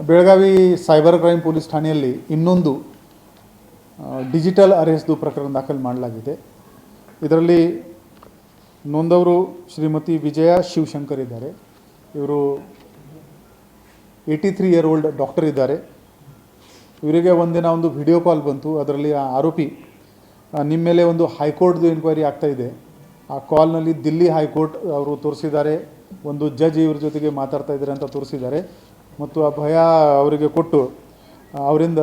Belagavi cyber crime police ಠಾಣೆಯಲ್ಲಿ ಇನ್ನೊಂದು digital ಅರೆಸ್ಟ್ದು ಪ್ರಕರಣ ದಾಖಲು ಮಾಡಲಾಗಿದೆ. ಇದರಲ್ಲಿ ನೊಂದವರು ಶ್ರೀಮತಿ ವಿಜಯ ಶಿವಶಂಕರ್ ಇದ್ದಾರೆ. ಇವರು 83 ಇಯರ್ ಓಲ್ಡ್ ಡಾಕ್ಟರ್ ಇದ್ದಾರೆ. ಇವರಿಗೆ ಒಂದಿನ ಒಂದು ವಿಡಿಯೋ ಕಾಲ್ ಬಂತು. ಅದರಲ್ಲಿ ಆ ಆರೋಪಿ ನಿಮ್ಮ ಮೇಲೆ ಒಂದು ಹೈಕೋರ್ಟ್ದು ಎನ್ಕ್ವೈರಿ ಆಗ್ತಾ ಇದೆ, ಆ ಕಾಲ್ನಲ್ಲಿ ದಿಲ್ಲಿ ಹೈಕೋರ್ಟ್ ಅವರು ತೋರಿಸಿದ್ದಾರೆ, ಒಂದು ಜಡ್ಜ್ ಇವ್ರ ಜೊತೆಗೆ ಮಾತಾಡ್ತಾ ಇದ್ದಾರೆ ಅಂತ ತೋರಿಸಿದ್ದಾರೆ. ಮತ್ತು ಆ ಭಯ ಅವರಿಗೆ ಕೊಟ್ಟು ಅವರಿಂದ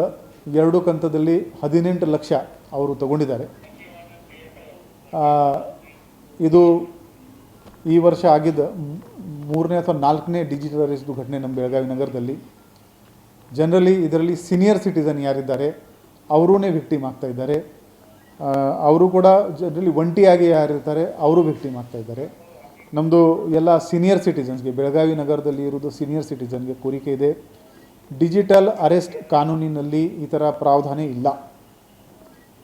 2 ಕಂತದಲ್ಲಿ 18 ಲಕ್ಷ ಅವರು ತಗೊಂಡಿದ್ದಾರೆ. ಇದು ಈ ವರ್ಷ ಆಗಿದ್ದ 3ನೇ ಅಥವಾ 4ನೇ ಡಿಜಿಟಲ್ ಅರೆಸ್ಟ್ದು ಘಟನೆ ನಮ್ಮ ಬೆಳಗಾವಿ ನಗರದಲ್ಲಿ. ಜನರಲಿ ಇದರಲ್ಲಿ ಸೀನಿಯರ್ ಸಿಟಿಸನ್ ಯಾರಿದ್ದಾರೆ ಅವರೂ ವಿಕ್ಟಿಮ್ ಆಗ್ತಾ ಇದ್ದಾರೆ. ಅವರು ಕೂಡ ಜನರಲಿ ಒಂಟಿಯಾಗಿ ಯಾರಿರ್ತಾರೆ ಅವರು ವಿಕ್ಟಿಮ್ ಆಗ್ತಾ ಇದ್ದಾರೆ. ನಮ್ಮದು ಎಲ್ಲ ಸೀನಿಯರ್ ಸಿಟಿಸನ್ಸ್ಗೆ, ಬೆಳಗಾವಿ ನಗರದಲ್ಲಿ ಇರೋದು ಸೀನಿಯರ್ ಸಿಟಿಸನ್ಗೆ ಕೋರಿಕೆ ಇದೆ, ಡಿಜಿಟಲ್ ಅರೆಸ್ಟ್ ಕಾನೂನಿನಲ್ಲಿ ಈ ಥರ ಪ್ರಾವಧಾನ ಇಲ್ಲ.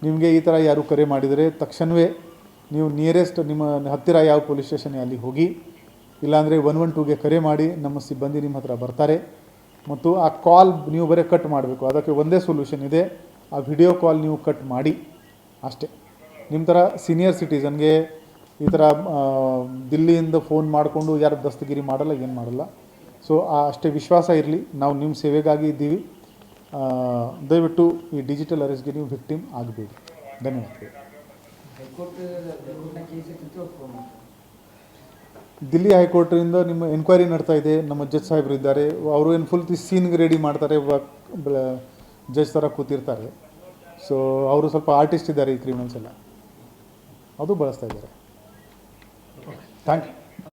ನಿಮಗೆ ಈ ಥರ ಯಾರು ಕರೆ ಮಾಡಿದರೆ ತಕ್ಷಣವೇ ನೀವು ನಿಯರೆಸ್ಟ್ ನಿಮ್ಮ ಹತ್ತಿರ ಯಾವ ಪೊಲೀಸ್ ಸ್ಟೇಷನ್ ಅಲ್ಲಿ ಹೋಗಿ, ಇಲ್ಲಾಂದರೆ 112ಗೆ ಕರೆ ಮಾಡಿ, ನಮ್ಮ ಸಿಬ್ಬಂದಿ ನಿಮ್ಮ ಹತ್ರ ಬರ್ತಾರೆ. ಮತ್ತು ಆ ಕಾಲ್ ನೀವು ಬರೀ ಕಟ್ ಮಾಡಬೇಕು. ಅದಕ್ಕೆ ಒಂದೇ ಸೊಲ್ಯೂಷನ್ ಇದೆ, ಆ ವಿಡಿಯೋ ಕಾಲ್ ನೀವು ಕಟ್ ಮಾಡಿ ಅಷ್ಟೇ. ನಿಮ್ಮ ಥರ ಸೀನಿಯರ್ ಸಿಟಿಸನ್ಗೆ ಈ ಥರ ದಿಲ್ಲಿಯಿಂದ ಫೋನ್ ಮಾಡಿಕೊಂಡು ಯಾರು ದಸ್ತಗಿರಿ ಮಾಡಲ್ಲ, ಏನು ಮಾಡಲ್ಲ. ಸೊ ಅಷ್ಟೇ ವಿಶ್ವಾಸ ಇರಲಿ, ನಾವು ನಿಮ್ಮ ಸೇವೆಗಾಗಿ ಇದ್ದೀವಿ. ದಯವಿಟ್ಟು ಈ ಡಿಜಿಟಲ್ ಅರೆಸ್ಟ್ಗೆ ನೀವು ವಿಕ್ಟಿಮ್ ಆಗಬೇಡಿ. ಧನ್ಯವಾದಗಳು. ದಿಲ್ಲಿ ಹೈಕೋರ್ಟಿಂದ ನಿಮ್ಮ ಎನ್ಕ್ವೈರಿ ನಡ್ತಾ ಇದೆ. ನಮ್ಮ ಜಡ್ಜ್ ಸಾಹೇಬರು ಇದ್ದಾರೆ, ಅವರು ಏನು ಫುಲ್ ಸೀನ್ಗೆ ರೆಡಿ ಮಾಡ್ತಾರೆ, ಜಡ್ಜ್ ಥರ ಕೂತಿರ್ತಾರೆ. ಸೊ ಅವರು ಸ್ವಲ್ಪ ಆರ್ಟಿಸ್ಟ್ ಇದ್ದಾರೆ, ಈ ಕ್ರಿಮಿನಲ್ಸ್ ಎಲ್ಲ ಅದು ಬಳಸ್ತಾ ಇದ್ದಾರೆ. Thank you.